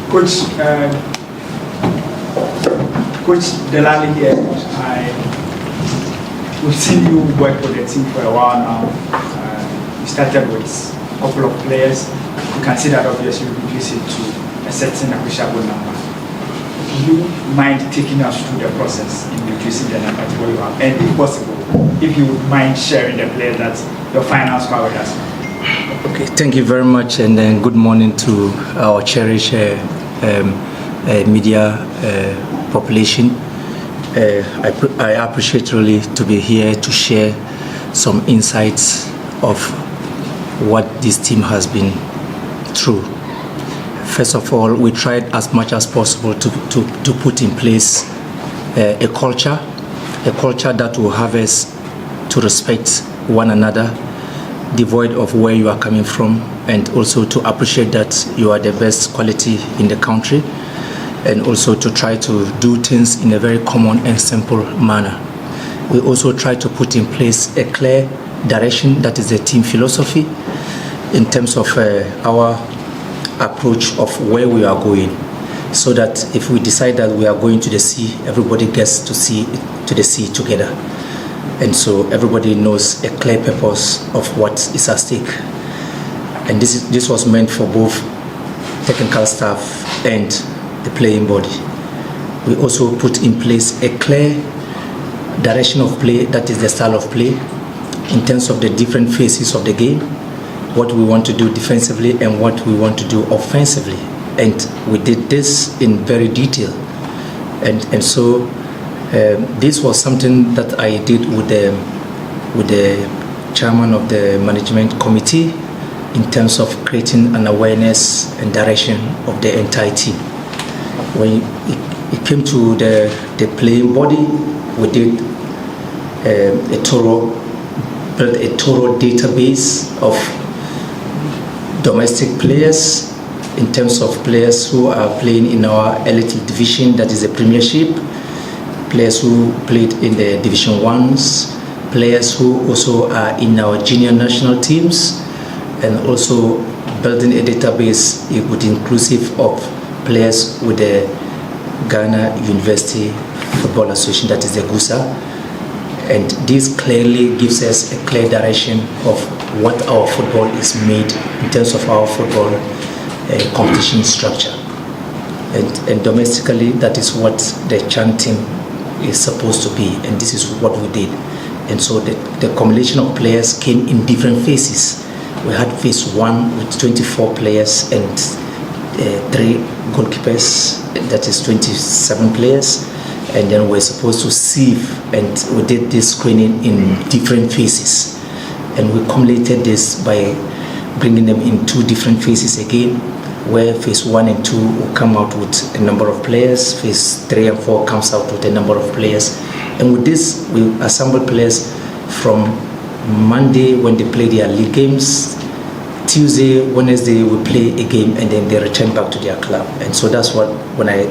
Coach, Coach Delali here. We've seen you work with the team for a while now. You started with a couple of players. You can see that obviously you reduce it to a certain appreciable number. Do you mind taking us through the process in reducing the number to what you have? And if possible, if you would mind sharing the players that your final squad with us. Okay, thank you very much, and then good morning to our cherished media population. I appreciate really to be here to share some insights of what this team has been through. First of all, we tried as much as possible to put in place a culture that will have us to respect one another, devoid of where you are coming from, and also to appreciate that you are the best quality in the country, and also to try to do things in a very common and simple manner. We also try to put in place a clear direction, that is the team philosophy, in terms of our approach of where we are going, so that if we decide that we are going to the sea, everybody gets to the sea together. And so everybody knows a clear purpose of what is at stake. And this was meant for both technical staff and the playing body. We also put in place a clear direction of play, that is the style of play, in terms of the different phases of the game, what we want to do defensively and what we want to do offensively. And we did this in very detail. And so this was something that I did with the chairman of the management committee, in terms of creating an awareness and direction of the entire team. When it came to the playing body, we did built a thorough database of domestic players, in terms of players who are playing in our elite division, that is the Premiership, players who played in the Division 1s, players who also are in our junior national teams, and also building a database with inclusive of players with the Ghana University Football Association, that is the GUSA. And this clearly gives us a clear direction of what our football is made in terms of our football competition structure. And domestically, that is what the CHAN team is supposed to be, and this is what we did. And so the combination of players came in different phases. We had phase 1 with 24 players and 3 goalkeepers, that is 27 players. And then we're supposed to sieve, and we did this screening in different phases. And we cumulated this by bringing them in 2 different phases again, where phase 1 and 2 will come out with a number of players, phase 3 and 4 comes out with a number of players. And with this, we assemble players from Monday when they play their league games, Tuesday, Wednesday we play a game, and then they return back to their club. And so that's what, when I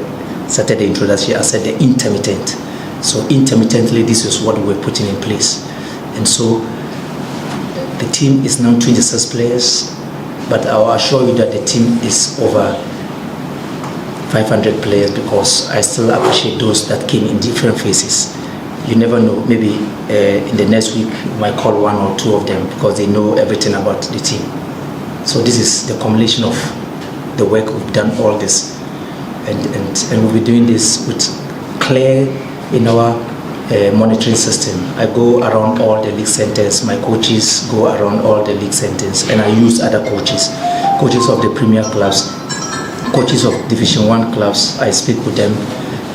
started the introduction, I said the intermittent. So intermittently, this is what we're putting in place. And so the team is now 26 players, but I'll assure you that the team is over 500 players, because I still appreciate those that came in different phases. You never know, maybe in the next week you might call 1 or 2 of them, because they know everything about the team. So this is the culmination of the work we've done, all this. And we'll be doing this with clear in our monitoring system. I go around all the league centers, my coaches go around all the league centers, and I use other coaches of the Premier clubs, coaches of Division 1 clubs. I speak with them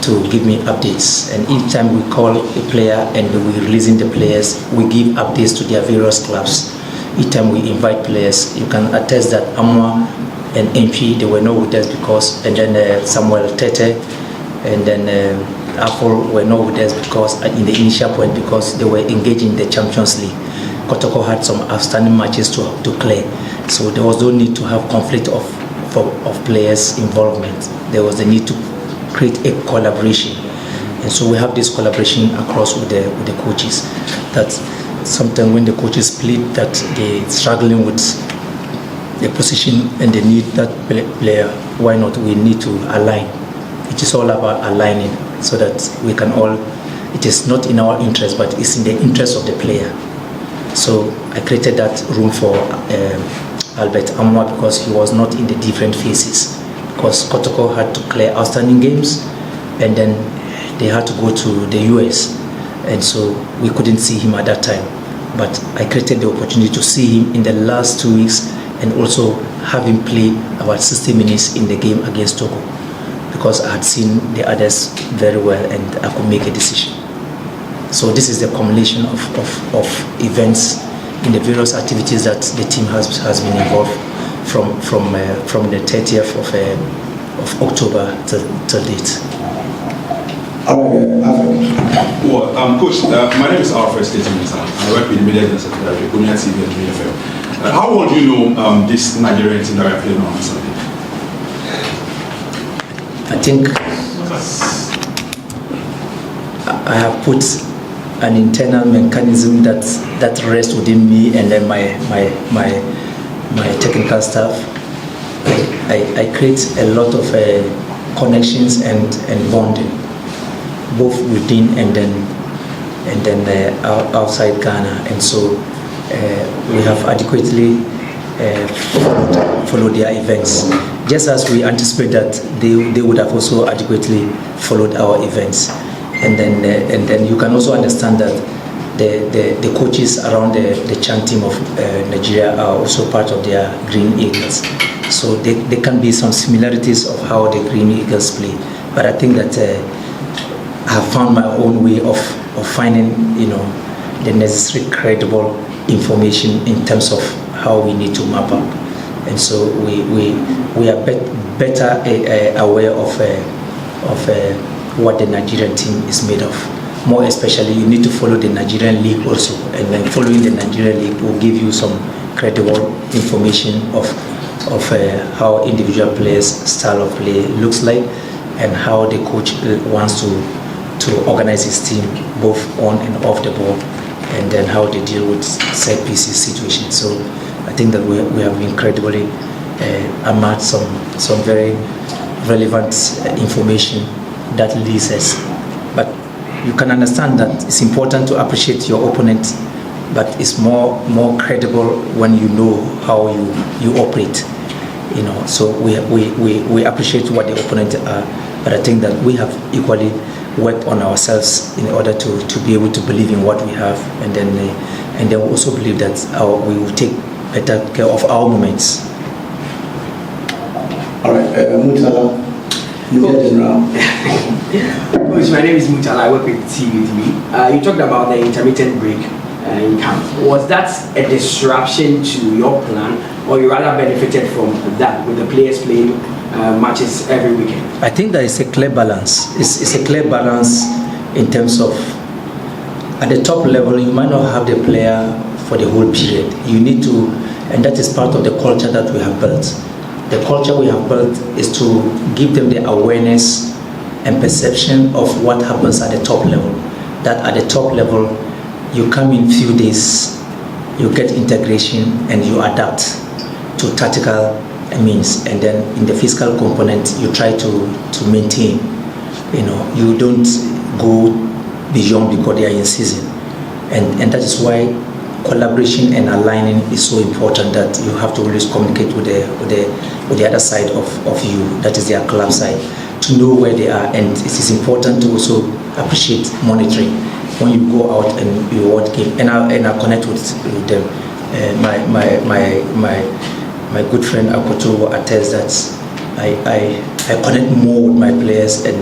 to give me updates. And each time we call a player and we're releasing the players, we give updates to their various clubs. Each time we invite players, you can attest that Amwa and MP, they were not with us because, and then Samuel Tete, and then Apple were not with us because, in the initial point, because they were engaged in the Champions League. Kotoko had some outstanding matches to clear, so there was no need to have conflict of players' involvement. There was the need to create a collaboration, and so we have this collaboration across with the coaches. That sometimes when the coaches split, that they're struggling with the position and the need that player, why not? We need to align. It is all about aligning so that we can all, it is not in our interest, but it's in the interest of the player. So I created that room for Albert Amwa because he was not in the different phases. Because Kotoko had to clear outstanding games, and then they had to go to the US, and so we couldn't see him at that time. But I created the opportunity to see him in the last 2 weeks and also have him play about 60 minutes in the game against Togo, because I had seen the others very well and I could make a decision. So this is the culmination of events in the various activities that the team has been involved from the 30th of October till date. Well, Coach, my name is Alfred Statements. I work with the Media and Secretary, Gunia TV and VFL. How well do you know this Nigerian team that we are playing on Sunday? I think I have put an internal mechanism that rests within me and then my technical staff. I create a lot of connections and bonding, both within and then outside Ghana, and so we have adequately followed their events, just as we anticipate that they would have also adequately followed our events. And then you can also understand that the coaches around the CHAN team of Nigeria are also part of their Green Eagles. So there can be some similarities of how the Green Eagles play. But I think that I have found my own way of finding, the necessary credible information in terms of how we need to map up. And so we are better aware of what the Nigerian team is made of. More especially, you need to follow the Nigerian league also, and then following the Nigerian league will give you some credible information of how individual players' style of play looks like, and how the coach wants to organize his team both on and off the ball, and then how they deal with set pieces situations. So I think that we have incredibly amassed some very relevant information that leads us. But you can understand that it's important to appreciate your opponent, but it's more credible when you know how you operate. So we appreciate what the opponent are, but I think that we have equally worked on ourselves in order to be able to believe in what we have, and then we also believe that we will take better care of our moments. All right, Mutala. Coach, my name is Mutala. I work with TV3. You talked about the intermittent break in camp. Was that a disruption to your plan, or you rather benefited from that with the players playing matches every weekend? I think that it's a clear balance. It's a clear balance in terms of, at the top level, you might not have the player for the whole period. You need to, and that is part of the culture that we have built. The culture we have built is to give them the awareness and perception of what happens at the top level. That at the top level, you come in few days, you get integration, and you adapt to tactical means. And then in the physical component, you try to maintain. You don't go beyond because they are in season. And that is why collaboration and aligning is so important, that you have to always communicate with the other side of you, that is their club side, to know where they are. And it is important to also appreciate monitoring when you go out and you watch game, and I connect with them. My good friend Akoto will attest that I connect more with my players, and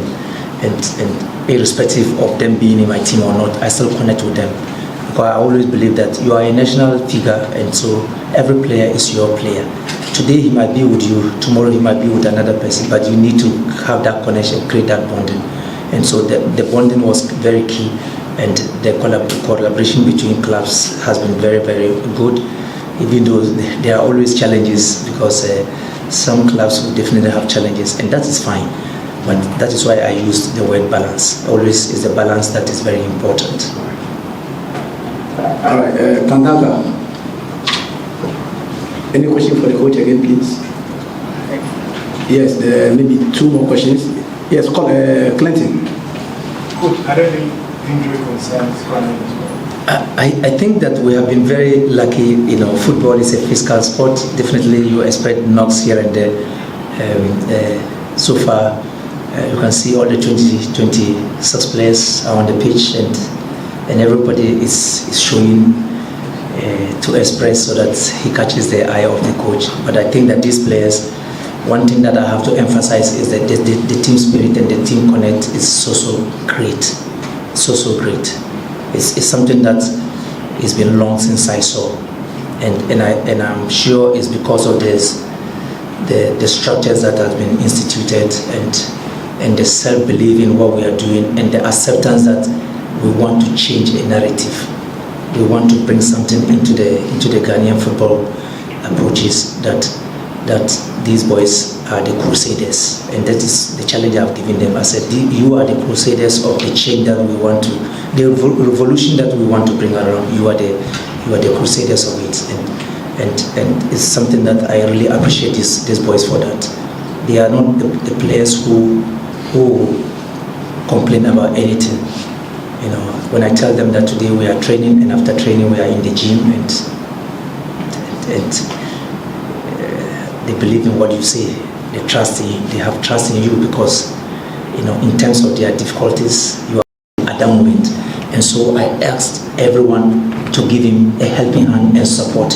irrespective of them being in my team or not, I still connect with them. Because I always believe that you are a national figure, and so every player is your player. Today he might be with you, tomorrow he might be with another person, but you need to have that connection, create that bonding. And so the bonding was very key, and the collaboration between clubs has been very, very good, even though there are always challenges, because some clubs will definitely have challenges, and that is fine. But that is why I used the word balance. Always is the balance that is very important. All right, Kandanga. Any question for the coach again, please? Yes, there may be 2 more questions. Yes, Clinton. Coach, are there any injury concerns running as well? I think that we have been very lucky. Football is a physical sport. Definitely, you expect knocks here and there. So far, you can see all the 26 players are on the pitch, and everybody is showing to express so that he catches the eye of the coach. But I think that these players, one thing that I have to emphasize is that the team spirit and the team connect is so great, so great. It's something that it's been long since I saw, and I'm sure it's because of this, the structures that have been instituted, and the self-belief in what we are doing, and the acceptance that we want to change a narrative. We want to bring something into the Ghanaian football approaches that these boys are the crusaders, and that is the challenge I've given them. I said, you are the crusaders of the change that we want to, the revolution that we want to bring around. You are the crusaders of it, and it's something that I really appreciate these boys for that. They are not the players who complain about anything. When I tell them that today we are training, and after training we are in the gym, and they believe in what you say. They have trust in you because, in terms of their difficulties, you are at that moment. And so I asked everyone to give him a helping hand and support.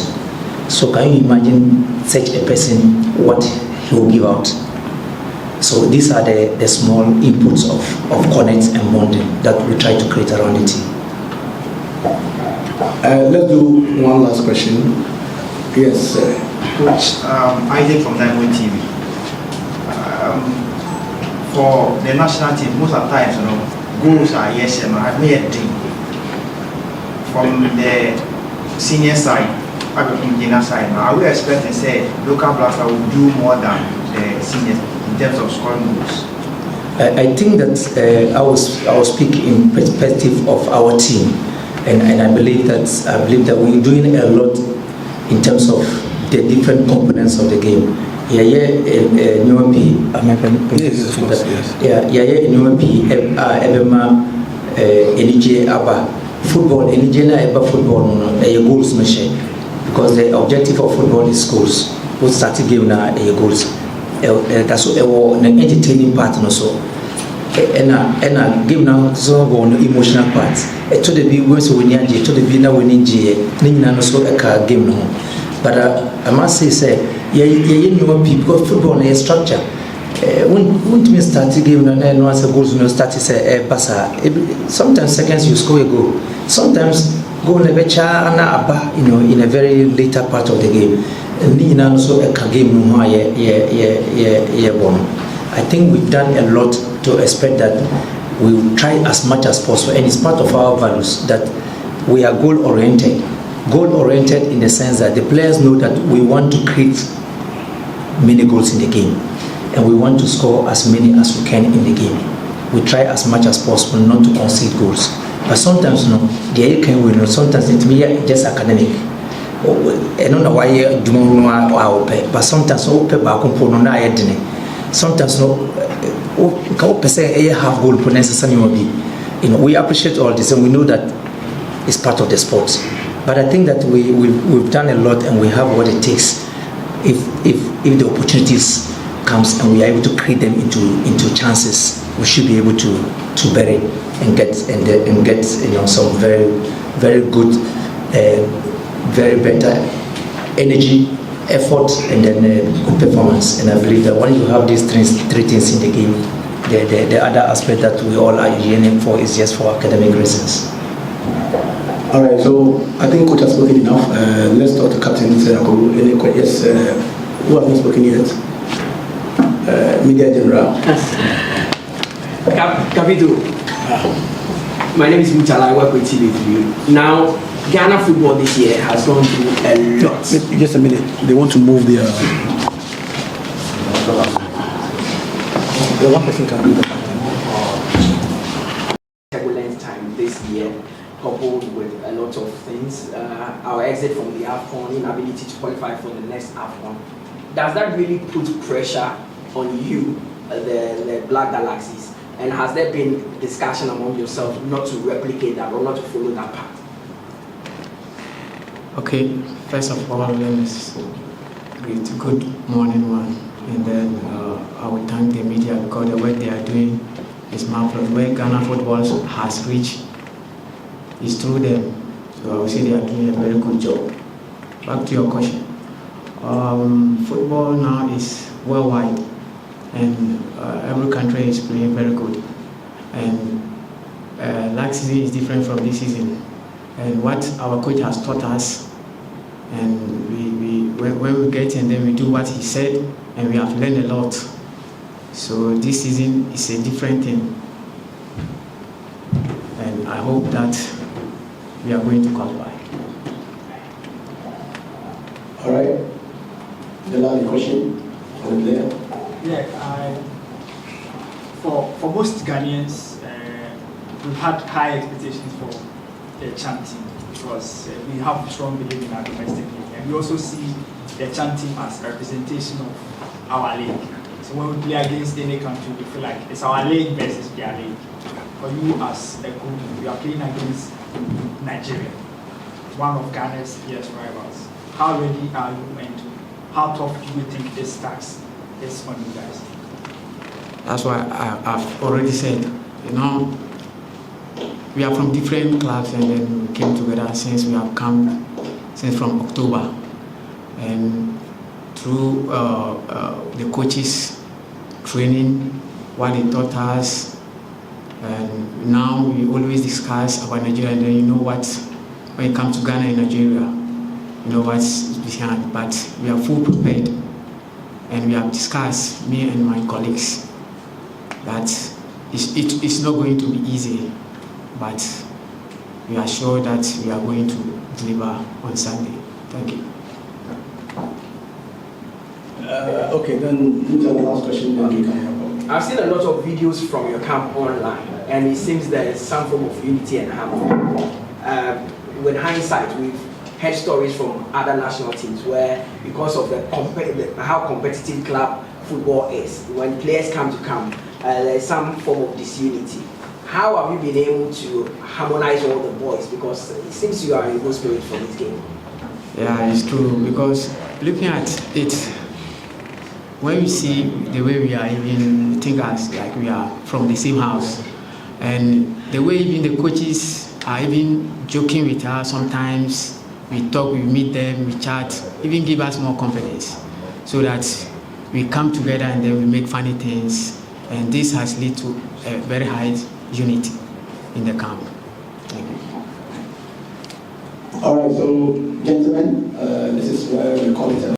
So can you imagine such a person, what he will give out? So these are the small inputs of connect and bonding that we try to create around the team. Let's do one last question. Yes, Coach, Isaac from Diamond TV. For the national team, most of the times, goals are yes and no. I've made a thing. From the senior side, from the junior side, are we expecting say local blaster will do more than the seniors in terms of scoring goals? I think that I will speak in perspective of our team, and I believe that we're doing a lot in terms of the different components of the game. Football, football, goals because the objective of football is goals. We started game now goals. That's what an entertaining part also. And give now so on the emotional part. To the be once we need to the be now we need so a game no. But I must say people because football is structure. When we start the game and once the goals no start say sometimes seconds you score a goal. Sometimes goal never in a very later part of the game. And so a game no I think we've done a lot to expect that we will try as much as possible, and it's part of our values that we are goal-oriented. Goal-oriented in the sense that the players know that we want to create many goals in the game, and we want to score as many as we can in the game. We try as much as possible not to concede goals. But sometimes, the can win. Sometimes it may be just academic. I don't know why you don't know, but sometimes sometimes half goal we appreciate all this, and we know that it's part of the sport. But I think that we've done a lot, and we have what it takes. If the opportunities comes and we are able to create them into chances, we should be able to bury and get some very very good, very better energy, effort, and then good performance. And I believe that when you have these three things in the game, the other aspect that we all are yearning for is just for academic reasons. All right, so I think coach has spoken enough. Let's talk to Captain. Yes, who has not spoken yet? Media General. Capito, my name is Mutala. I work with TV3. Now, Ghana football this year has gone through a lot. Just a minute. They want to move the one person can do that. Turbulent time this year. coupled with a lot of things. Our exit from the AFCON, inability to qualify for the next AFCON. Does that really put pressure on you, the Black Galaxies? And has there been discussion among yourselves not to replicate that or not to follow that path? Okay, first of all, let me greet good morning one, and then I will thank the media because the work they are doing is marvelous. Where Ghana football has reached is through them, so I will say they are doing a very good job. Back to your question. Football now is worldwide, and every country is playing very good. And last season is different from this season. And what our coach has taught us, and when we get in, then we do what he said, and we have learned a lot. So this season is a different thing, and I hope that we are going to qualify. All right. The last question for the player. Yeah, for most Ghanaians, we've had high expectations for the CHAN team because we have strong belief in our domestic league, and we also see the CHAN team as a representation of our league. So when we play against any country, we feel like it's our league versus their league. For you as a coach, you are playing against Nigeria, one of Ghana's fierce rivals. How ready are you, and how tough do you think this task is on you guys? That's why I've already said, you know, we are from different clubs, and then we came together since we have come since from October, and through the coaches training, what they taught us, and now we always discuss about Nigeria, and then you know what, when it comes to Ghana and Nigeria, you know what's behind, but we are full prepared, and we have discussed, me and my colleagues, that it's not going to be easy, but we are sure that we are going to deliver on Sunday. Thank you. Okay, then the last question, then we can have. I've seen a lot of videos from your camp online, and it seems there is some form of unity and harmony. With hindsight, we've heard stories from other national teams where, because of how competitive club football is, when players come to camp, there's some form of disunity. How have you been able to harmonize all the boys? Because it seems you are in good spirit for this game. Yeah, it's true, because looking at it, when we see the way we are, even think as like we are from the same house, and the way even the coaches are even joking with us, sometimes we talk, we meet them, we chat, even give us more confidence, so that we come together and then we make funny things, and this has led to a very high unity in the camp. Thank you. All right, so gentlemen, this is where we call it a